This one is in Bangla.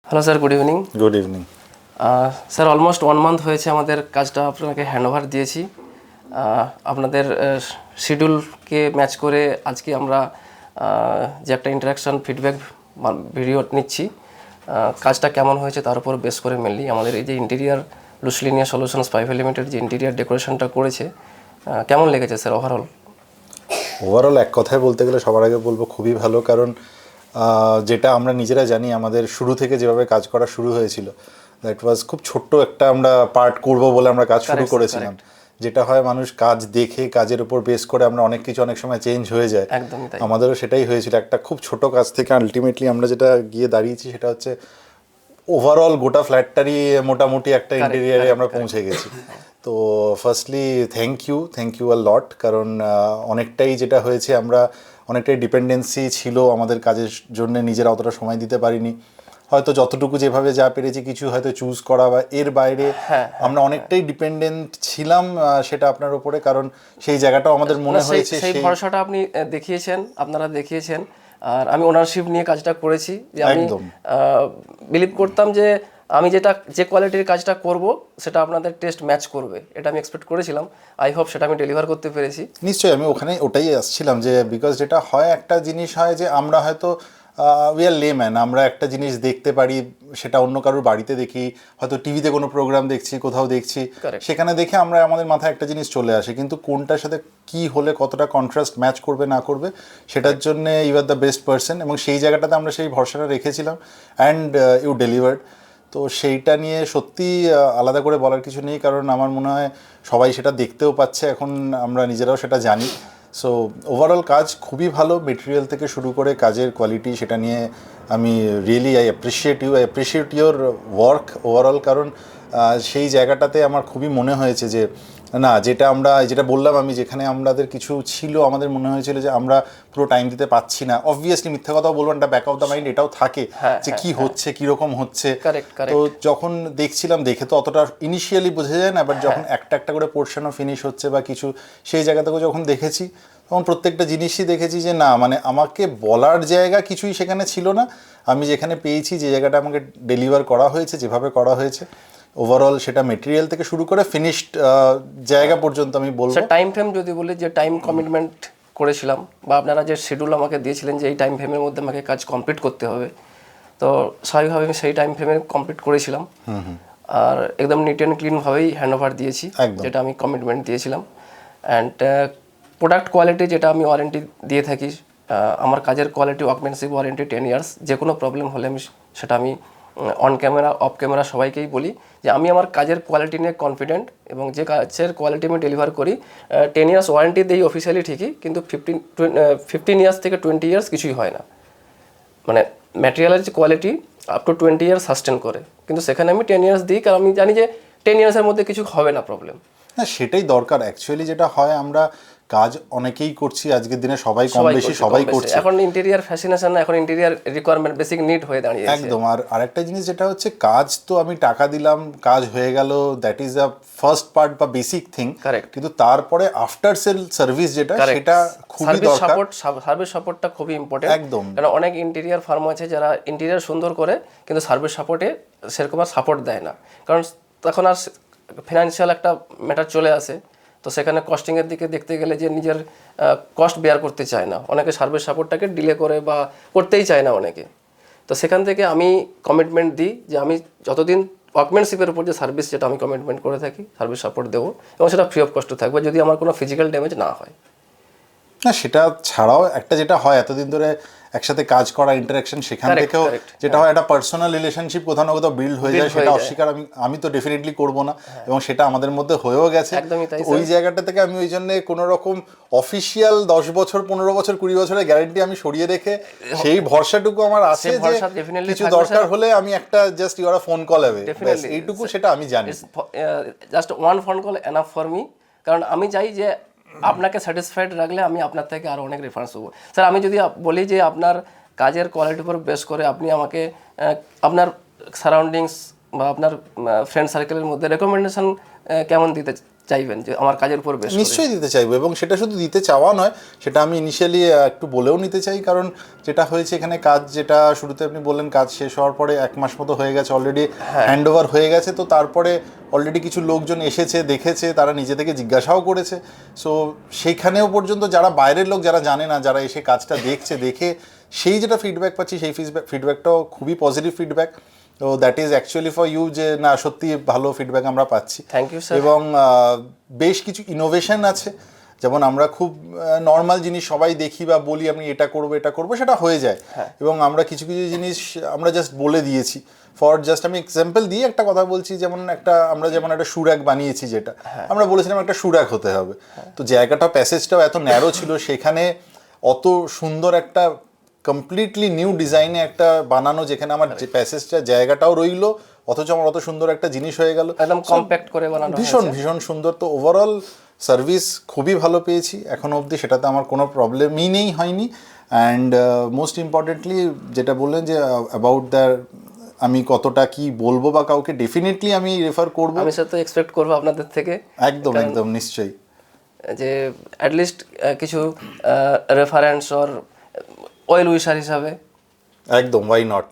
Hello sir, good evening. Good evening. Sir, almost 1 month হয়েছে আমাদের কাজটা আপনাকে হ্যান্ডওভার দিয়েছি। আপনাদের শিডিউলকে ম্যাচ করে আজকে আমরা যে একটা ইন্টারাকশন ফিডব্যাক ভিডিও নিচ্ছি, কাজটা কেমন হয়েছে তার উপর বেস করে মেনলি আমাদের এই যে ইন্টেরিয়ার লুসলিনিয়া সলিউশনস প্রাইভেট লিমিটেড যে ইন্টেরিয়ার ডেকোরেশনটা করেছে, কেমন লেগেছে স্যার ওভারঅল এক কথায় বলতে গেলে সবার আগে বলবো খুবই ভালো, কারণ যেটা আমরা নিজেরা জানি আমাদের শুরু থেকে যেভাবে কাজ করা শুরু হয়েছিল, দ্যাট ওয়াজ খুব ছোট্ট একটা আমরা পার্ট করব বলে আমরা কাজ শুরু করেছিলাম। যেটা হয় মানুষ কাজ দেখে কাজের উপর বেস করে আমরা অনেক কিছু অনেক সময় চেঞ্জ হয়ে যায়। আমাদেরও সেটাই হয়েছিল, একটা খুব ছোট কাজ থেকে আলটিমেটলি আমরা যেটা গিয়ে দাঁড়িয়েছি সেটা হচ্ছে ওভারঅল গোটা ফ্ল্যাটটারই মোটামুটি একটা ইন্টেরিয়ারে আমরা পৌঁছে গেছি। তো ফার্স্টলি থ্যাংক ইউ আ লট, কারণ অনেকটাই যেটা হয়েছে আমরা অনেকটাই ডিপেন্ডেন্সি ছিল আমাদের কাজের জন্য, নিজেরা অতটা সময় দিতে পারিনি। হয়তো যতটুকু যেভাবে যা পেরেছি কিছু হয়তো চুজ করা বা এর বাইরে আমরা অনেকটাই ডিপেন্ডেন্ট ছিলাম সেটা আপনার উপরে, কারণ সেই জায়গাটাও আমাদের মনে হয়েছে সেই ভরসাটা আপনি দেখিয়েছেন, আপনারা দেখিয়েছেন। আর আমি ওনারশিপ নিয়ে কাজটা করেছি, যে আমি বিলিভ করতাম যে আমি যে কোয়ালিটির কাজটা করব সেটা আপনাদের টেস্ট ম্যাচ করবে, এটা আমি এক্সপেক্ট করেছিলাম। আই হোপ সেটা আমি ডেলিভার করতে পেরেছি। নিশ্চয়ই, আমি ওটাই আসছিলাম যে বিকজ যেটা হয় একটা জিনিস হয় যে আমরা হয়তো উই আর লেম্যান, আমরা একটা জিনিস দেখতে পারি, সেটা অন্য কারোর বাড়িতে দেখি, হয়তো টিভিতে কোনো প্রোগ্রাম দেখছি, কোথাও দেখছি, সেখানে দেখে আমরা আমাদের মাথায় একটা জিনিস চলে আসে, কিন্তু কোনটার সাথে কি হলে কতটা কন্ট্রাস্ট ম্যাচ করবে না করবে সেটার জন্য you are the best person, এবং সেই জায়গাটাতে আমরা সেই ভরসাটা রেখেছিলাম অ্যান্ড ইউ ডেলিভার্ড। তো সেইটা নিয়ে সত্যি আলাদা করে বলার কিছু নেই, কারণ আমার মনে হয় সবাই সেটা দেখতেও পাচ্ছে এখন, আমরা নিজেরাও সেটা জানি। সো ওভারঅল কাজ খুবই ভালো, মেটেরিয়াল থেকে শুরু করে কাজের কোয়ালিটি, সেটা নিয়ে আমি really I appreciate your work overall, কারণ সেই জায়গাটাতে আমার খুবই মনে হয়েছে যে না, যেটা বললাম আমি, যেখানে আমাদের কিছু ছিল আমাদের মনে হয়েছিল যে আমরা পুরো টাইম দিতে পাচ্ছি না, অবভিয়াসলি মিথ্যা কথাও বলবো, একটা ব্যাক অফ দ্য মাইন্ড এটাও থাকে যে কি হচ্ছে, কীরকম হচ্ছে। তো যখন দেখছিলাম, দেখে তো অতটা ইনিশিয়ালি বোঝা যায় না, বাট যখন একটা একটা করে পোর্শনও ফিনিশ হচ্ছে বা কিছু, সেই জায়গা থেকে যখন দেখেছি তখন প্রত্যেকটা জিনিসই দেখেছি যে না, মানে আমাকে বলার জায়গা কিছুই সেখানে ছিল না। আমি যেখানে পেয়েছি, যে জায়গাটা আমাকে ডেলিভার করা হয়েছে, যেভাবে করা হয়েছে ওভারঅল, সেটা মেটেরিয়াল থেকে শুরু করে ফিনিশড জায়গা পর্যন্ত আমি বলবো। টাইম ফ্রেম যদি বলি, যে টাইম কমিটমেন্ট করেছিলাম বা আপনারা যে শিডিউল আমাকে দিয়েছিলেন যে এই টাইম ফ্রেমের মধ্যে আমাকে কাজ কমপ্লিট করতে হবে, তো স্বাভাবিকভাবে আমি সেই টাইম ফ্রেমে কমপ্লিট করেছিলাম। আর একদম নিট অ্যান্ড ক্লিনভাবেই হ্যান্ডওভার দিয়েছি, যেটা আমি কমিটমেন্ট দিয়েছিলাম। অ্যান্ড প্রোডাক্ট কোয়ালিটি, যেটা আমি ওয়ারেন্টি দিয়ে থাকি, আমার কাজের কোয়ালিটি ওয়ার্কম্যানশিপ ওয়ারেন্টি 10 ইয়ার্স। যে কোনো প্রবলেম হলে সেটা আমি অন ক্যামেরা অফ ক্যামেরা সবাইকেই বলি যে আমি আমার কাজের কোয়ালিটি নিয়ে কনফিডেন্ট, এবং যে কাজের কোয়ালিটি আমি ডেলিভার করি 10 ইয়ার্স ওয়ারেন্টি দিই অফিসিয়ালি ঠিকই, কিন্তু 15 ইয়ার্স থেকে 20 ইয়ার্স কিছুই হয় না। মানে ম্যাটেরিয়ালের যে quality up to 20 years sustain করে, কিন্তু সেখানে আমি 10 ইয়ার্স দিই, কারণ আমি জানি যে 10 ইয়ার্সের মধ্যে কিছু হবে না প্রবলেম। হ্যাঁ, সেটাই দরকার অ্যাকচুয়ালি। যেটা হয়, আমরা কাজ অনেকেই করছি আজকের দিনে, সবাই কম বেশি সবাই করছে। এখন ইন্টেরিয়ার ফ্যাশনেশন না, এখন ইন্টেরিয়ার রিকোয়ারমেন্ট বেসিক নিড হয়ে দাঁড়িয়েছে একদম। আর আরেকটা জিনিস যেটা হচ্ছে, কাজ তো আমি টাকা দিলাম, কাজ হয়ে গেল, that is the first part বা বেসিক থিং, কিন্তু তারপরে আফটার সেল সার্ভিস যেটা, সেটা খুবই দরকার। সার্ভিস সাপোর্টটা খুবই ইম্পর্টেন্ট একদম, কারণ অনেক ইন্টেরিয়ার ফার্ম আছে যারা ইন্টেরিয়ার সুন্দর করে কিন্তু সার্ভিস সাপোর্টে সেরকম আর সাপোর্ট দেয় না, কারণ তখন আর ফিনান্সিয়াল একটা ম্যাটার চলে আসে। তো সেখানে কস্টিংয়ের দিকে দেখতে গেলে যে নিজের কস্ট বেয়ার করতে চায় না, অনেকে সার্ভিস সাপোর্টটাকে ডিলে করে বা করতেই চায় না অনেকে। তো সেখান থেকে আমি কমিটমেন্ট দিই যে আমি যতদিন ওয়ার্কম্যানশিপের উপর যে সার্ভিস, যেটা আমি কমিটমেন্ট করে থাকি, সার্ভিস সাপোর্ট দেবো, এবং সেটা ফ্রি অফ কস্ট থাকবে যদি আমার কোনো ফিজিক্যাল ড্যামেজ না হয়। না, সেটা ছাড়াও একটা যেটা হয়, এতদিন ধরে একসাথে কাজ করা, ইন্টারাকশন, সেখান থেকেও যেটা হয়, একটা পার্সোনাল রিলেশনশিপ কোথাও না কোথাও বিল্ড হয়ে যায়, সেটা অস্বীকার আমি তো ডেফিনেটলি করবো না, এবং সেটা আমাদের মধ্যে হয়েও গেছে। ওই জায়গাটা থেকে আমি ওই জন্য কোনো রকম অফিসিয়াল 10 বছর 15 বছর 20 বছরের গ্যারেন্টি আমি সরিয়ে রেখে সেই ভরসাটুকু আমার আছে যে কিছু দরকার হলে আমি একটা just you are phone call away, এইটুকু সেটা আমি জানি। Just one phone call enough for me, কারণ আমি চাই যে আপনাকে স্যাটিসফাইড রাখলে আমি আপনার থেকে আরও অনেক রেফারেন্স দেবো। স্যার, আমি যদি বলি যে আপনার কাজের কোয়ালিটির উপর বেস করে আপনি আমাকে আপনার সারাউন্ডিংস বা আপনার ফ্রেন্ড সার্কেলের মধ্যে রেকমেন্ডেশন কেমন দিতে চাইবেন যে আমার কাজের উপর বেশ নিশ্চয়ই দিতে চাইবো, এবং সেটা শুধু দিতে চাওয়া নয়, সেটা আমি ইনিশিয়ালি একটু বলেও নিতে চাই। কারণ যেটা হয়েছে এখানে, কাজ যেটা শুরুতে আপনি বললেন কাজ শেষ হওয়ার পরে 1 মাস মতো হয়ে গেছে, অলরেডি হ্যান্ড ওভার হয়ে গেছে, তো তারপরে অলরেডি কিছু লোকজন এসেছে, দেখেছে, তারা নিজে থেকে জিজ্ঞাসাও করেছে। সো সেইখানেও পর্যন্ত যারা বাইরের লোক, যারা জানে না, যারা এসে কাজটা দেখছে, দেখে সেই যেটা ফিডব্যাক পাচ্ছি, সেই ফিডব্যাকটাও খুবই পজিটিভ ফিডব্যাক। তো that is actually for you, যে না সত্যি ভালো ফিডব্যাক আমরা পাচ্ছি। Thank you sir. এবং বেশ কিছু ইনোভেশন আছে, যেমন আমরা খুব নর্মাল জিনিস সবাই দেখি বা বলি আমি এটা করব, সেটা হয়ে যায়। এবং আমরা কিছু কিছু জিনিস আমরা জাস্ট বলে দিয়েছি। আমি এক্সাম্পল দিয়ে একটা কথা বলছি, আমরা যেমন একটা সুরাক বানিয়েছি, যেটা আমরা বলেছিলাম একটা সুরাক হতে হবে, তো জায়গাটা প্যাসেজটাও এত ন্যারো ছিল, সেখানে অত সুন্দর একটা কমপ্লিটলি নিউ ডিজাইনে একটা বানানো, যেখানে আমার যে প্যাসেজটা জায়গাটাও রইলো, অথচ আমার অত সুন্দর একটা জিনিস হয়ে গেল, একদম কম্প্যাক্ট করে বানানো, ভীষণ সুন্দর। তো ওভারঅল সার্ভিস খুবই ভালো পেয়েছি এখনো অবধি, সেটাতে আমার কোনো প্রবলেমই হয়নি। অ্যান্ড মোস্ট ইম্পর্টেন্টলি যেটা বললেন যে অ্যাবাউট আমি কতটা কি বলবো বা কাউকে, ডেফিনেটলি আমি রেফার করবো। আমি স্যার তো এক্সপেক্ট করবো আপনাদের থেকে, একদম নিশ্চয়ই, যে অ্যাটলিস্ট কিছু রেফারেন্স অর ওয়েল উইশার হিসাবে। একদম, ওয়াই নট।